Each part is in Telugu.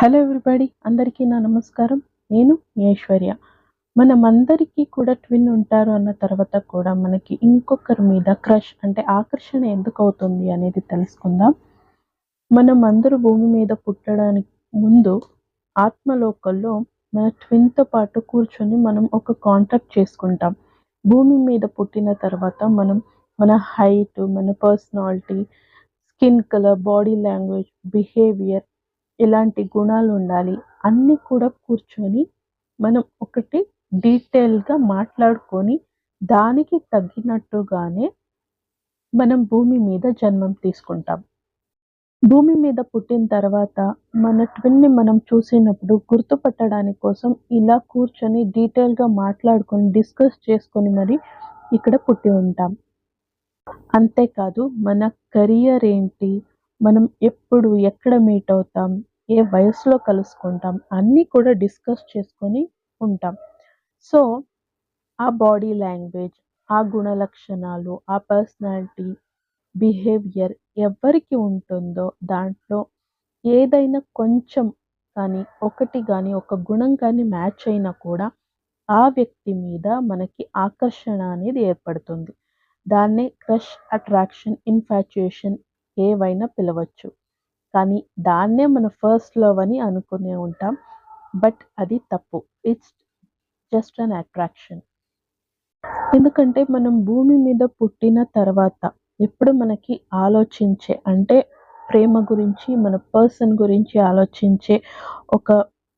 హలో ఎవ్రీబడి, అందరికీ నా నమస్కారం. నేను మీ ఐశ్వర్య. మనమందరికీ కూడా ట్విన్ ఉంటారు అన్న తర్వాత కూడా మనకి ఇంకొకరి మీద క్రష్ అంటే ఆకర్షణ ఎందుకవుతుంది అనేది తెలుసుకుందాం. మనమందరూ భూమి మీద పుట్టడానికి ముందు ఆత్మలోకంలో మన ట్విన్‌తో పాటు కూర్చొని మనం ఒక కాంట్రాక్ట్ చేసుకుంటాం. భూమి మీద పుట్టిన తర్వాత మనం మన హైట్, మన personality, skin colour, body language, behaviour ఇలాంటి గుణాలుండాలి. అన్నీ కూడా కూర్చొని మనం ఒకటి డీటెయిల్‌గా మాట్లాడుకొని, దానికి తగ్గినట్టుగానే మనం భూమి మీద జన్మం తీసుకుంటాం. భూమి మీద పుట్టిన తర్వాత మన ట్విన్‌ని మనం చూసినప్పుడు గుర్తుపట్టడానికి కోసం ఇలా కూర్చొని డీటెయిల్‌గా మాట్లాడుకొని, డిస్కస్ చేసుకొని మరి ఇక్కడ పుట్టి ఉంటాం. అంతేకాదు మన కెరియర్ ఏంటి? మనం ఎప్పుడు, ఎక్కడ మీట్ అవుతాం? ఏ వయసులో కలుసుకుంటాం? అన్నీ కూడా డిస్కస్ చేసుకొని ఉంటాం. సో, ఆ బాడీ లాంగ్వేజ్, ఆ గుణలక్షణాలు, ఆ పర్సనాలిటీ, బిహేవియర్ ఎవరికి ఉంటుందో దాంట్లో ఏదైనా కొంచెం కానీ, ఒకటి గాని, ఒక గుణం కానీ మ్యాచ్ అయినా కూడా ఆ వ్యక్తి మీద మనకి ఆకర్షణ అనేది ఏర్పడుతుంది. దాన్నే క్రష్, అట్రాక్షన్, ఇన్ఫాచ్యుయేషన్ ఏవైనా పిలవచ్చు. కానీ దాన్నే మన ఫస్ట్ లవ్ అని అనుకునే ఉంటాం. బట్ అది తప్పు. It's just an attraction. ఎందుకంటే మనం భూమి మీద పుట్టిన తర్వాత ఎప్పుడు మనకి ఆలోచించే అంటే ప్రేమ గురించి, మన పర్సన్ గురించి ఆలోచించే ఒక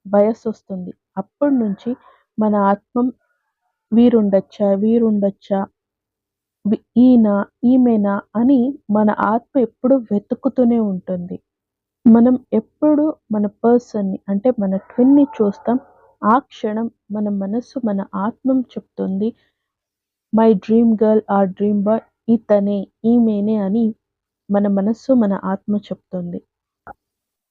వయస్సొస్తుంది. అప్పటి నుంచి మన ఆత్మ వీరుండొచ్చా? వీరుండొచ్చా? ఈయన, ఈమెనా అని మన ఆత్మ ఎప్పుడూ వెతుకుతూనే ఉంటుంది. మనం ఎప్పుడు మన పర్సన్‌ని అంటే మన ట్విన్‌ని చూస్తాం. ఆ క్షణం మన మనసు, మన ఆత్మ చెప్తుంది. My dream girl or dream boy ఇతనే, ఈమెనే అని మన మనస్సు, మన ఆత్మ చెప్తుంది.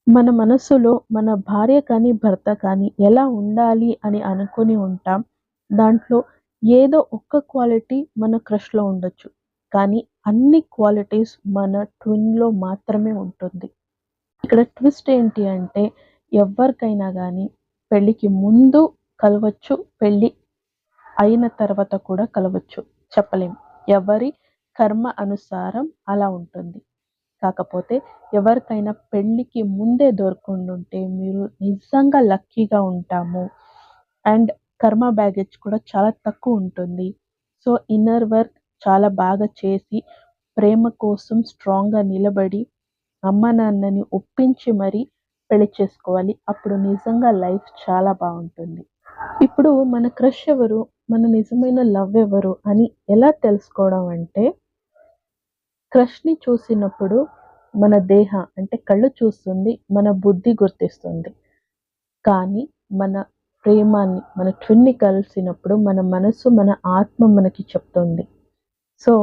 మన మనసులో మన భార్య కానీ, భర్త కానీ ఎలా ఉండాలి అని అనుకుని ఉంటాం. దాంట్లో ఏదో ఒక్క క్వాలిటీ మన క్రష్‌లో ఉండొచ్చు. కానీ అన్ని క్వాలిటీస్ మన ట్విన్‌లో మాత్రమే ఉంటుంది. ఇక్కడ ట్విస్ట్ ఏంటి అంటే ఎవ్వరికైనా గానీ పెళ్ళికి ముందు కలవచ్చు, పెళ్లి అయిన తర్వాత కూడా కలవచ్చు. చెప్పలేం. ఎవరి కర్మ అనుసారం అలా ఉంటుంది. కాకపోతే ఎవరికైనా పెళ్ళికి ముందే దొరకుండుంటే మీరు నిజంగా లక్కీగా ఉంటాము. అండ్ కర్మ బ్యాగేజ్ కూడా చాలా తక్కువుంటుంది. సో, ఇన్నర్ వర్క్ చాలా బాగా చేసి, ప్రేమ కోసం స్ట్రాంగ్‌గా నిలబడి, అమ్మానాన్నని ఒప్పించి మరీ పెళ్లి చేసుకోవాలి. అప్పుడు నిజంగా లైఫ్ చాలా బావుంటుంది. ఇప్పుడు మన క్రష్ ఎవరు? మన నిజమైన లవ్ ఎవరు? అని ఎలా తెలుసుకోవడం అంటే క్రష్‌ని చూసినప్పుడు మన దేహ అంటే కళ్ళు చూస్తుంది. మన బుద్ధి గుర్తిస్తుంది. కానీ మన ప్రేమాన్ని, మన ట్విన్‌ని కలిసినప్పుడు మన మనసు, మన ఆత్మ మనకి చెప్తుంది. సో,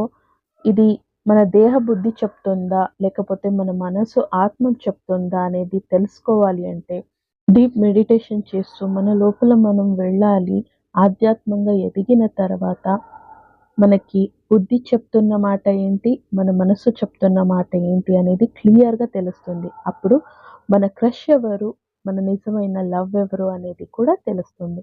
ఇది మన దేహ బుద్ధి చెప్తుందా? లేకపోతే మన మనసు ఆత్మ చెప్తుందా? అనేది తెలుసుకోవాలి అంటే డీప్ మెడిటేషన్ చేస్తూ మన లోపల మనం వెళ్ళాలి. ఆధ్యాత్మంగా ఎదిగిన తర్వాత మనకి బుద్ధి చెప్తున్న మాట ఏంటి? మన మనసు చెప్తున్న మాట ఏంటి? అనేది క్లియర్‌గా తెలుస్తుంది. అప్పుడు మన క్రష్ ఎవరు? మన నిజమైన లవ్ ఎవరు? అనేది కూడా తెలుస్తుంది.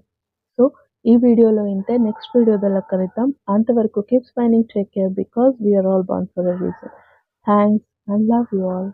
సో, ఈ వీడియోలో ఇంతే. నెక్స్ట్ వీడియోలో కలుద్దాం. అంతవరకు keep smiling, take care because we are all born for a reason. Thanks and love you all.